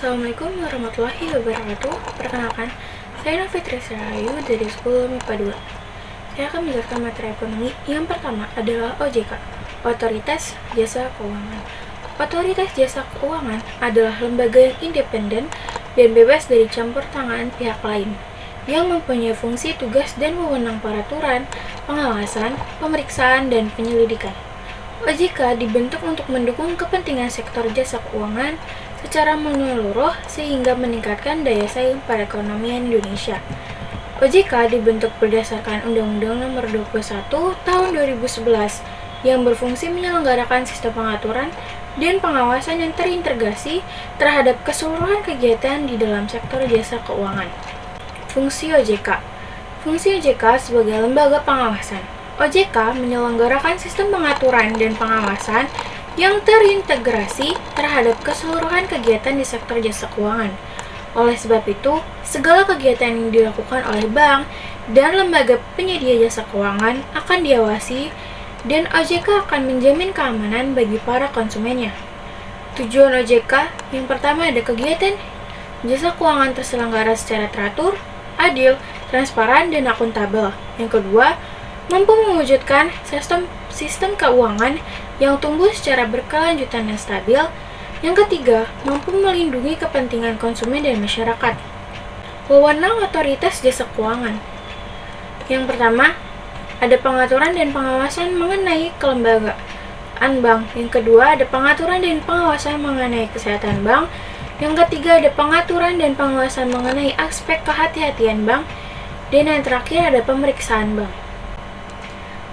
Assalamualaikum warahmatullahi wabarakatuh. Perkenalkan, saya Novitri Rahayu dari Sekolah MIPA 2. Saya akan menjelaskan materi ekonomi. Yang pertama adalah OJK, Otoritas Jasa Keuangan. Otoritas Jasa Keuangan adalah lembaga yang independen dan bebas dari campur tangan pihak lain, yang mempunyai fungsi, tugas, dan wewenang peraturan, pengawasan, pemeriksaan, dan penyelidikan. OJK dibentuk untuk mendukung kepentingan sektor jasa keuangan secara menyeluruh sehingga meningkatkan daya saing perekonomian Indonesia. OJK dibentuk berdasarkan Undang-Undang Nomor 21 Tahun 2011 yang berfungsi menyelenggarakan sistem pengaturan dan pengawasan yang terintegrasi terhadap keseluruhan kegiatan di dalam sektor jasa keuangan. Fungsi OJK. Fungsi OJK sebagai lembaga pengawasan. OJK menyelenggarakan sistem pengaturan dan pengawasan yang terintegrasi terhadap keseluruhan kegiatan di sektor jasa keuangan. Oleh sebab itu, segala kegiatan yang dilakukan oleh bank dan lembaga penyedia jasa keuangan akan diawasi dan OJK akan menjamin keamanan bagi para konsumennya. Tujuan OJK yang pertama ada kegiatan jasa keuangan terselenggara secara teratur, adil, transparan, dan akuntabel. Yang kedua, mampu mewujudkan sistem keuangan yang tumbuh secara berkelanjutan dan stabil. Yang ketiga, mampu melindungi kepentingan konsumen dan masyarakat. Wewenang otoritas jasa keuangan. Yang pertama, ada pengaturan dan pengawasan mengenai kelembagaan bank. Yang kedua, ada pengaturan dan pengawasan mengenai kesehatan bank. Yang ketiga, ada pengaturan dan pengawasan mengenai aspek kehati-hatian bank. Dan yang terakhir, ada pemeriksaan bank.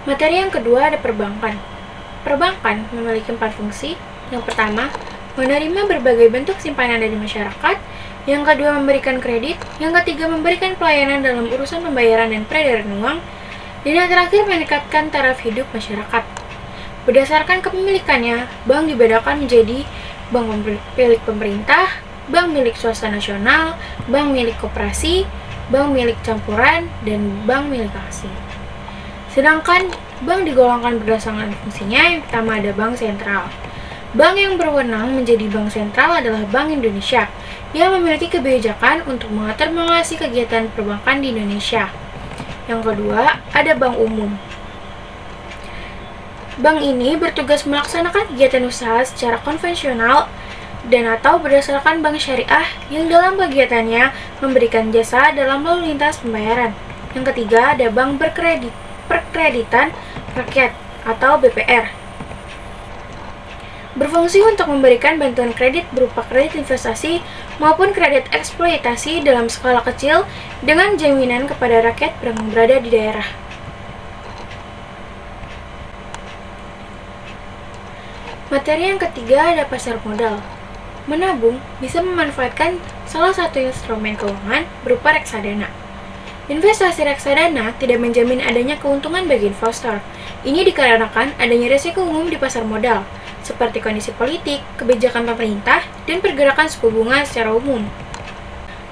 Materi yang kedua ada perbankan. Perbankan memiliki 4 fungsi. Yang pertama, menerima berbagai bentuk simpanan dari masyarakat. Yang kedua, memberikan kredit. Yang ketiga, memberikan pelayanan dalam urusan pembayaran dan peredaran uang. Dan yang terakhir, meningkatkan taraf hidup masyarakat. Berdasarkan kepemilikannya, bank dibedakan menjadi bank milik pemerintah, bank milik swasta nasional, bank milik koperasi, bank milik campuran, dan bank milik asing. Sedangkan bank digolongkan berdasarkan fungsinya. Yang pertama ada bank sentral. Bank yang berwenang menjadi bank sentral adalah Bank Indonesia yang memiliki kebijakan untuk mengatur mengawasi kegiatan perbankan di Indonesia. Yang kedua ada bank umum. Bank ini bertugas melaksanakan kegiatan usaha secara konvensional dan atau berdasarkan bank syariah yang dalam kegiatannya memberikan jasa dalam lalu lintas pembayaran. Yang ketiga ada bank perkreditan rakyat atau BPR. Berfungsi untuk memberikan bantuan kredit berupa kredit investasi maupun kredit eksploitasi dalam skala kecil dengan jaminan kepada rakyat yang berada di daerah. Materi yang ketiga ada pasar modal. Menabung bisa memanfaatkan salah satu instrumen keuangan berupa reksadana. Investasi reksadana tidak menjamin adanya keuntungan bagi investor. Ini dikarenakan adanya risiko umum di pasar modal, seperti kondisi politik, kebijakan pemerintah, dan pergerakan suku bunga secara umum.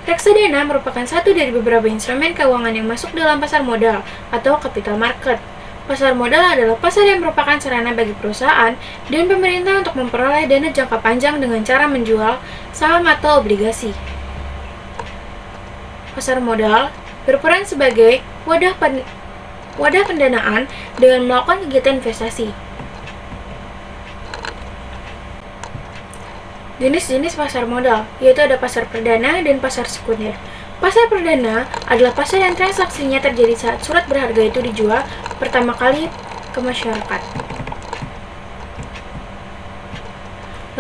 Reksadana merupakan satu dari beberapa instrumen keuangan yang masuk dalam pasar modal atau capital market. Pasar modal adalah pasar yang merupakan sarana bagi perusahaan dan pemerintah untuk memperoleh dana jangka panjang dengan cara menjual saham atau obligasi. Pasar modal berperan sebagai wadah pendanaan dengan melakukan kegiatan investasi. Jenis-jenis pasar modal, yaitu ada pasar perdana dan pasar sekunder. Pasar perdana adalah pasar yang transaksinya terjadi saat surat berharga itu dijual pertama kali ke masyarakat.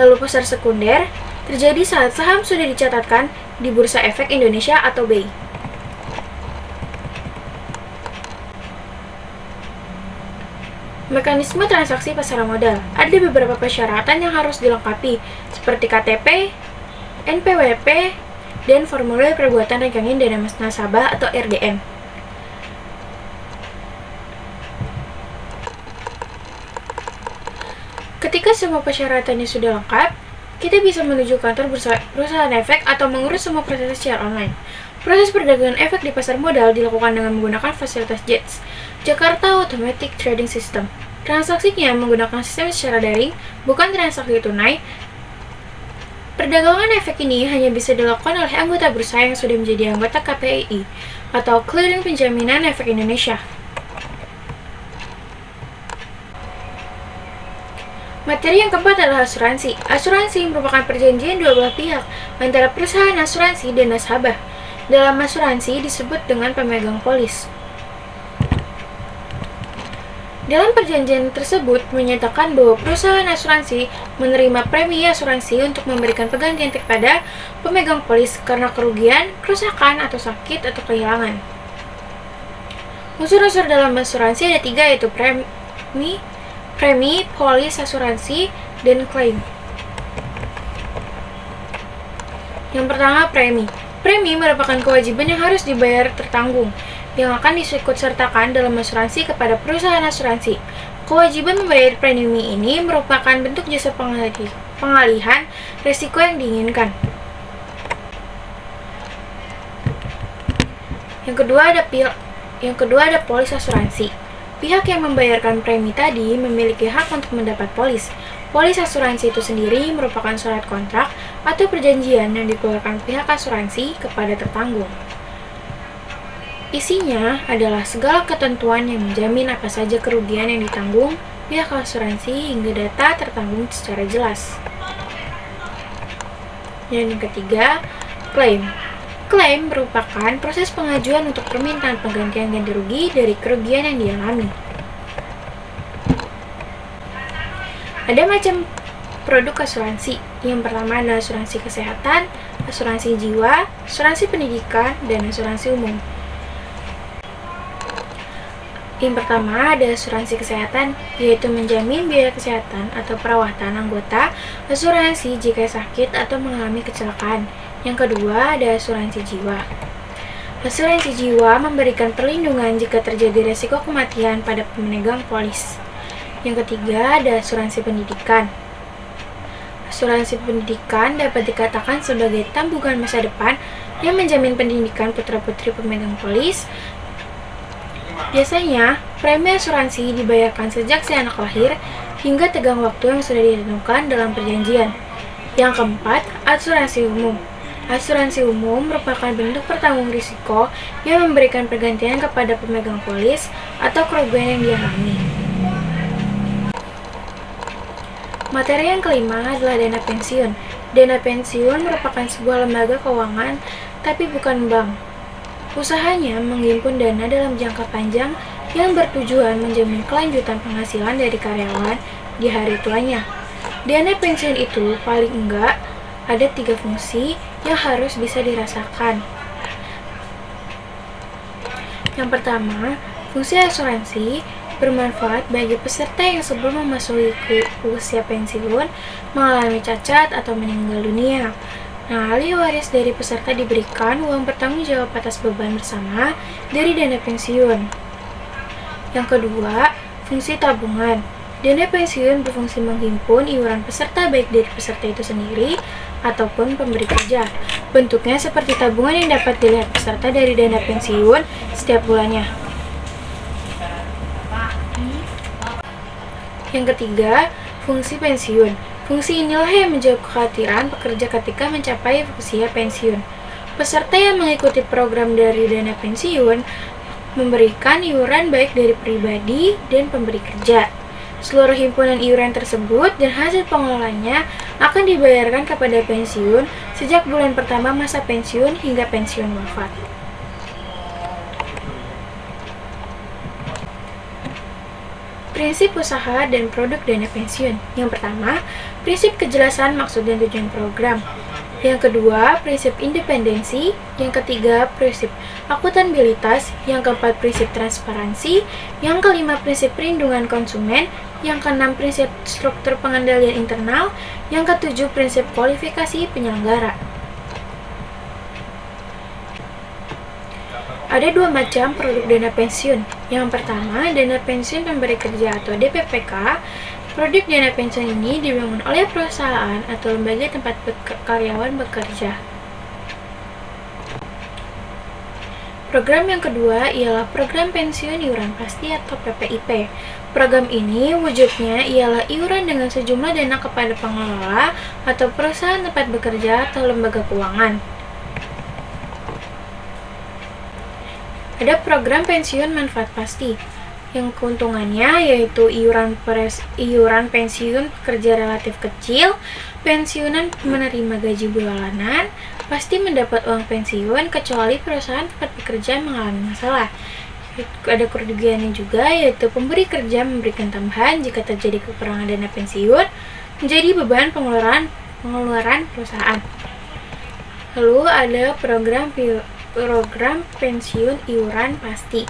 Lalu pasar sekunder terjadi saat saham sudah dicatatkan di Bursa Efek Indonesia atau BI. Mekanisme transaksi pasar modal. Ada beberapa persyaratan yang harus dilengkapi, seperti KTP, NPWP, dan formulir perbuatan rekening dana nasabah atau RDN. Ketika semua persyaratannya sudah lengkap, kita bisa menuju kantor perusahaan efek atau mengurus semua proses secara online. Proses perdagangan efek di pasar modal dilakukan dengan menggunakan fasilitas JATS, Jakarta Automatic Trading System. Transaksinya menggunakan sistem secara daring, bukan transaksi tunai, Perdagangan efek ini hanya bisa dilakukan oleh anggota bursa yang sudah menjadi anggota KPI atau Clearing Penjaminan Efek Indonesia. Materi yang keempat adalah asuransi. Asuransi merupakan perjanjian dua belah pihak antara perusahaan asuransi dan nasabah. Dalam asuransi disebut dengan pemegang polis. Dalam perjanjian tersebut menyatakan bahwa perusahaan asuransi menerima premi asuransi untuk memberikan penggantian kepada pemegang polis karena kerugian, kerusakan, atau sakit atau kehilangan. Unsur-unsur dalam asuransi ada 3, yaitu premi, polis asuransi, dan klaim. Yang pertama, premi. Premi merupakan kewajiban yang harus dibayar tertanggung, yang akan diikutsertakan dalam asuransi kepada perusahaan asuransi. Kewajiban membayar premi ini merupakan bentuk jasa pengalihan risiko yang diinginkan. Yang kedua ada polis asuransi. Pihak yang membayarkan premi tadi memiliki hak untuk mendapat polis. Polis asuransi itu sendiri merupakan surat kontrak atau perjanjian yang dikeluarkan pihak asuransi kepada tertanggung. Isinya adalah segala ketentuan yang menjamin apa saja kerugian yang ditanggung pihak asuransi hingga data tertanggung secara jelas. Dan yang ketiga, klaim. Klaim merupakan proses pengajuan untuk permintaan penggantian ganti rugi dari kerugian yang dialami. Ada macam produk asuransi. Yang pertama adalah asuransi kesehatan, asuransi jiwa, asuransi pendidikan, dan asuransi umum. Yang pertama ada asuransi kesehatan, yaitu menjamin biaya kesehatan atau perawatan anggota asuransi jika sakit atau mengalami kecelakaan. Yang kedua ada asuransi jiwa. Asuransi jiwa memberikan perlindungan jika terjadi risiko kematian pada pemegang polis. Yang ketiga ada asuransi pendidikan. Asuransi pendidikan dapat dikatakan sebagai tabungan masa depan yang menjamin pendidikan putra-putri pemegang polis. Biasanya, premi asuransi dibayarkan sejak si anak lahir hingga tenggang waktu yang sudah ditentukan dalam perjanjian. Yang keempat, asuransi umum. Asuransi umum merupakan bentuk pertanggung risiko yang memberikan pergantian kepada pemegang polis atau kerugian yang dialami. Materi yang kelima adalah dana pensiun. Dana pensiun merupakan sebuah lembaga keuangan, tapi bukan bank. Usahanya menghimpun dana dalam jangka panjang yang bertujuan menjamin kelanjutan penghasilan dari karyawan di hari tuanya. Dana pensiun itu paling enggak ada 3 fungsi yang harus bisa dirasakan. Yang pertama, fungsi asuransi bermanfaat bagi peserta yang sebelum memasuki usia pensiun mengalami cacat atau meninggal dunia. Nah, ahli waris dari peserta diberikan uang bertanggung jawab atas beban bersama dari dana pensiun. Yang kedua, fungsi tabungan. Dana pensiun berfungsi menghimpun iuran peserta baik dari peserta itu sendiri ataupun pemberi kerja. Bentuknya seperti tabungan yang dapat dilihat peserta dari dana pensiun setiap bulannya. Yang ketiga, fungsi pensiun. Fungsi inilah yang menjawab kekhawatiran pekerja ketika mencapai usia pensiun. Peserta yang mengikuti program dari dana pensiun memberikan iuran baik dari pribadi dan pemberi kerja. Seluruh himpunan iuran tersebut dan hasil pengelolanya akan dibayarkan kepada pensiun sejak bulan pertama masa pensiun hingga pensiun wafat. Prinsip usaha dan produk dana pensiun. Yang pertama, prinsip kejelasan maksud dan tujuan program. Yang kedua, prinsip independensi. Yang ketiga, prinsip akuntabilitas. Yang keempat, prinsip transparansi. Yang kelima, prinsip perlindungan konsumen. Yang keenam, prinsip struktur pengendalian internal. Yang ketujuh, prinsip kualifikasi penyelenggara. Ada 2 macam produk dana pensiun. Yang pertama, dana pensiun pemberi kerja atau DPPK. Produk dana pensiun ini dibangun oleh perusahaan atau lembaga tempat karyawan bekerja. Program yang kedua ialah Program Pensiun Iuran Pasti atau PPIP. Program ini wujudnya ialah iuran dengan sejumlah dana kepada pengelola atau perusahaan tempat bekerja atau lembaga keuangan. Ada program pensiun manfaat pasti, yang keuntungannya yaitu iuran pensiun pekerja relatif kecil, pensiunan menerima gaji bulanan, pasti mendapat uang pensiun kecuali perusahaan tempat bekerja mengalami masalah. Ada kerugiannya juga, yaitu pemberi kerja memberikan tambahan jika terjadi kekurangan dana pensiun menjadi beban pengeluaran perusahaan. Lalu ada program pensiun iuran pasti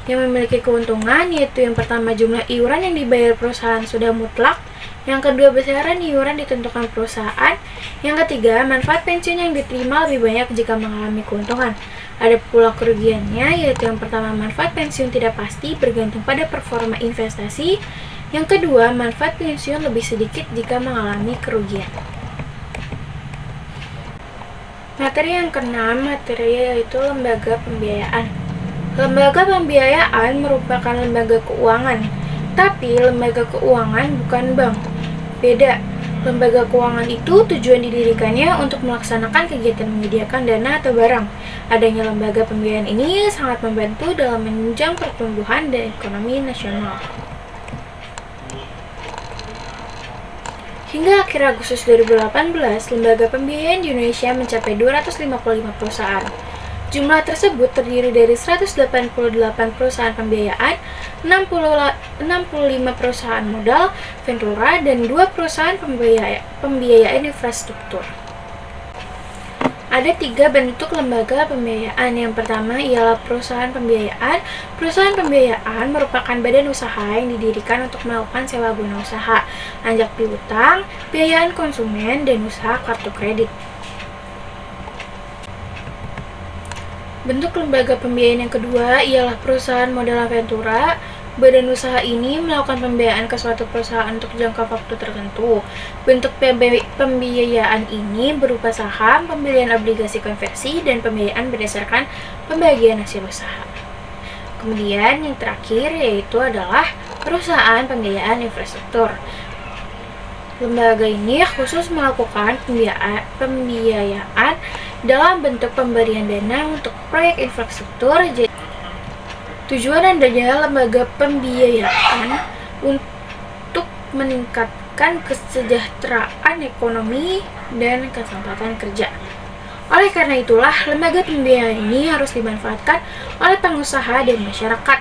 yang memiliki keuntungan, yaitu yang pertama jumlah iuran yang dibayar perusahaan sudah mutlak, yang kedua besaran iuran ditentukan perusahaan, yang ketiga manfaat pensiun yang diterima lebih banyak jika mengalami keuntungan. Ada pula kerugiannya, yaitu yang pertama manfaat pensiun tidak pasti bergantung pada performa investasi, yang kedua manfaat pensiun lebih sedikit jika mengalami kerugian. Materi yang keenam, yaitu lembaga pembiayaan. Lembaga pembiayaan merupakan lembaga keuangan, tapi lembaga keuangan bukan bank. Beda. Lembaga keuangan itu tujuan didirikannya untuk melaksanakan kegiatan menyediakan dana atau barang. Adanya lembaga pembiayaan ini sangat membantu dalam menunjang pertumbuhan dan ekonomi nasional. Hingga akhir Agustus 2018, lembaga pembiayaan di Indonesia mencapai 255 perusahaan. Jumlah tersebut terdiri dari 188 perusahaan pembiayaan, 65 perusahaan modal, ventura, dan 2 perusahaan pembiayaan infrastruktur. Ada 3 bentuk lembaga pembiayaan. Yang pertama ialah perusahaan pembiayaan. Perusahaan pembiayaan merupakan badan usaha yang didirikan untuk melakukan sewa guna usaha, anjak piutang, biayaan konsumen, dan usaha kartu kredit. Bentuk lembaga pembiayaan yang kedua ialah perusahaan modal ventura. Badan usaha ini melakukan pembiayaan ke suatu perusahaan untuk jangka waktu tertentu. Bentuk pembiayaan ini berupa saham, pembelian obligasi konversi, dan pembiayaan berdasarkan pembagian hasil usaha. Kemudian yang terakhir yaitu adalah perusahaan pembiayaan infrastruktur. Lembaga ini khusus melakukan pembiayaan dalam bentuk pemberian dana untuk proyek infrastruktur. Tujuan adanya lembaga pembiayaan untuk meningkatkan kesejahteraan ekonomi dan kesempatan kerja. Oleh karena itulah, lembaga pembiayaan ini harus dimanfaatkan oleh pengusaha dan masyarakat.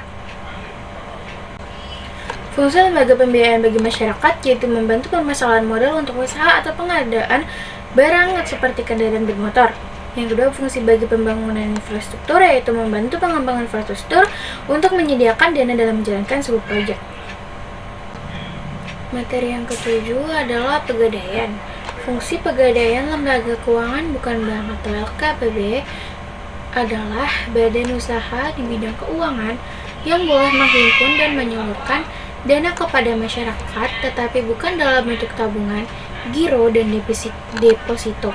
Fungsi lembaga pembiayaan bagi masyarakat yaitu membantu permasalahan modal untuk usaha atau pengadaan barang seperti kendaraan bermotor. Yang kedua, fungsi bagi pembangunan infrastruktur yaitu membantu pengembangan infrastruktur untuk menyediakan dana dalam menjalankan sebuah proyek. Materi yang ketujuh adalah pegadaian. Fungsi pegadaian lembaga keuangan bukan bank atau LKPB adalah badan usaha di bidang keuangan yang boleh menghimpun dan menyalurkan dana kepada masyarakat, tetapi bukan dalam bentuk tabungan, giro, dan deposito.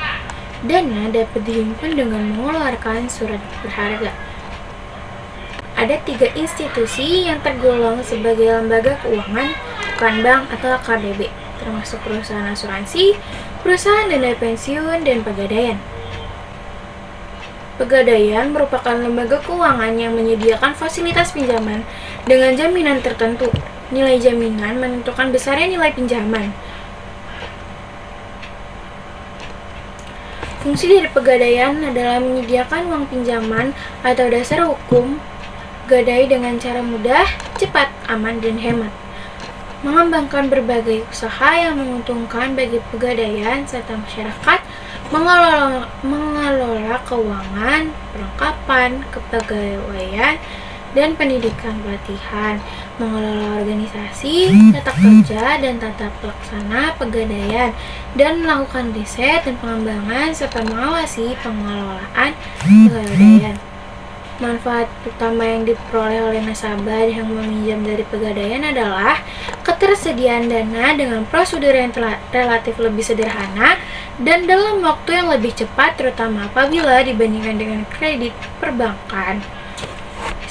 Dana dapat dihimpun dengan mengeluarkan surat berharga. Ada 3 institusi yang tergolong sebagai lembaga keuangan, bukan bank atau LKPB, termasuk perusahaan asuransi, perusahaan dana pensiun, dan pegadaian. Pegadaian merupakan lembaga keuangan yang menyediakan fasilitas pinjaman dengan jaminan tertentu. Nilai jaminan menentukan besarnya nilai pinjaman. Fungsi dari pegadaian adalah menyediakan uang pinjaman atau dasar hukum gadai dengan cara mudah, cepat, aman, dan hemat. Mengembangkan berbagai usaha yang menguntungkan bagi pegadaian serta masyarakat, mengelola keuangan, perlengkapan, kepegawaian, dan pendidikan pelatihan, mengelola organisasi, tata kerja, dan tata pelaksana pegadaian, dan melakukan riset dan pengembangan serta mengawasi pengelolaan pegadaian. Manfaat utama yang diperoleh oleh nasabah yang meminjam dari pegadaian adalah ketersediaan dana dengan prosedur yang relatif lebih sederhana dan dalam waktu yang lebih cepat, terutama apabila dibandingkan dengan kredit perbankan.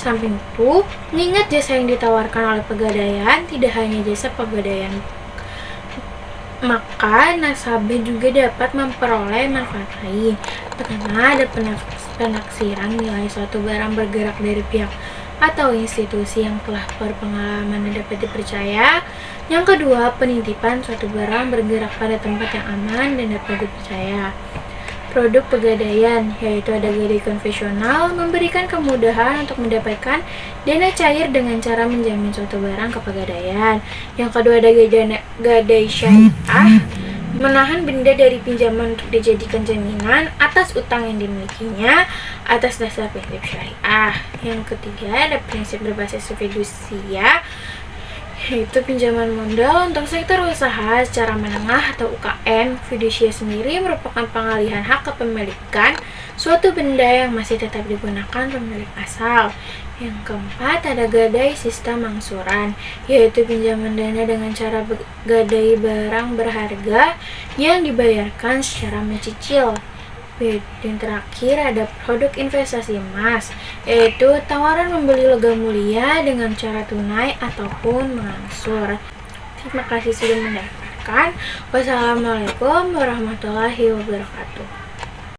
samping itu, mengingat jasa yang ditawarkan oleh Pegadaian tidak hanya jasa Pegadaian, maka nasabah juga dapat memperoleh manfaat lain. Pertama, ada penaksiran nilai suatu barang bergerak dari pihak atau institusi yang telah berpengalaman dan dapat dipercaya. Yang kedua, penitipan suatu barang bergerak pada tempat yang aman dan dapat dipercaya. Produk Pegadaian, yaitu ada gadai konvensional, memberikan kemudahan untuk mendapatkan dana cair dengan cara menjamin suatu barang ke Pegadaian. Yang kedua ada gadai syariah, menahan benda dari pinjaman untuk dijadikan jaminan atas utang yang dimilikinya atas dasar prinsip syariah. Yang ketiga ada prinsip berbasis fidusia, yaitu pinjaman modal untuk sektor usaha secara menengah atau UKM. Fidusia sendiri merupakan pengalihan hak kepemilikan suatu benda yang masih tetap digunakan pemilik asal. Yang keempat ada gadai sistem angsuran, yaitu pinjaman dana dengan cara gadai barang berharga yang dibayarkan secara mencicil. Yang terakhir ada produk investasi emas, yaitu tawaran membeli logam mulia dengan cara tunai ataupun mengangsur. Terima kasih sudah mendengarkan. Wassalamualaikum warahmatullahi wabarakatuh.